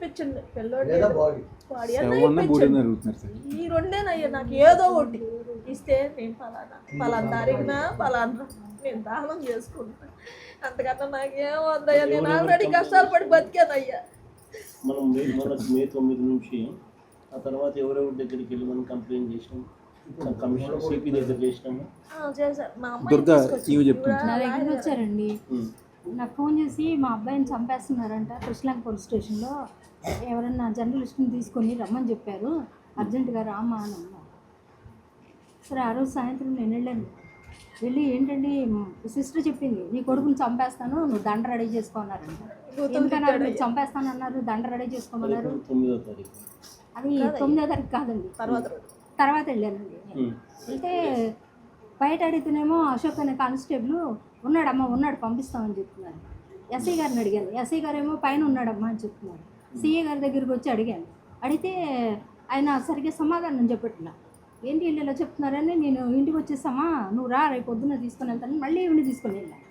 ఇప్పించండి పిల్లోడు వాడు ఈ రెండేనయ్యా నాకు ఏదో ఒకటి ఇస్తే నేను పలానా తారీఖున పలానా నేను దానం చేసుకుంటా. అంతకన్నా నాకేం వద్దయ్యా, నేను ఆల్రెడీ కష్టాలు పడి బతికానయ్యా. మనం మే 9 నుంచి ఆ తర్వాత ఎవరెవరి దగ్గరికి వెళ్ళి మనం కంప్లైంట్ చేసినాం, కమిషనర్ సిపి దగ్గర చేసినాము. నా దగ్గర వచ్చారండి, నాకు ఫోన్ చేసి మా అబ్బాయిని చంపేస్తున్నారంట కృష్ణలంక పోలీస్ స్టేషన్లో, ఎవరన్నా జర్నలిస్ట్ని తీసుకొని రమ్మని చెప్పారు, అర్జెంటుగా రామా అని అన్నారు. సరే ఆ రోజు సాయంత్రం నేను వెళ్ళి ఏంటండి సిస్టర్ చెప్పింది, నీ కొడుకుని చంపేస్తాను, నువ్వు దండ రెడీ చేసుకోన్నారంట. ఎందుకన్నారు మీరు చంపేస్తాను అన్నారు, దండ రెడీ చేసుకోమన్నారు. అది 9వ తారీఖు కాదండి, తర్వాత వెళ్ళానండి. వెళ్తే బయట అడిగితేనేమో అశోక్ అనే కానిస్టేబుల్ ఉన్నాడమ్మా ఉన్నాడు పంపిస్తామని చెప్తున్నారు. ఎస్ఐ గారిని అడిగాను, ఎస్ఐ గారు ఏమో పైన ఉన్నాడమ్మా అని చెప్తున్నారు. సిఏ గారి దగ్గరికి వచ్చి అడిగితే ఆయన సరిగ్గా సమాధానం చెప్పట్లా. ఏంటి వీళ్ళు ఇలా చెప్తున్నారని నేను ఇంటికి వచ్చేసామా, నువ్వు రా రేపు పొద్దున్న తీసుకొని వెళ్తాను, మళ్ళీ ఈవిని తీసుకొని వెళ్ళాను.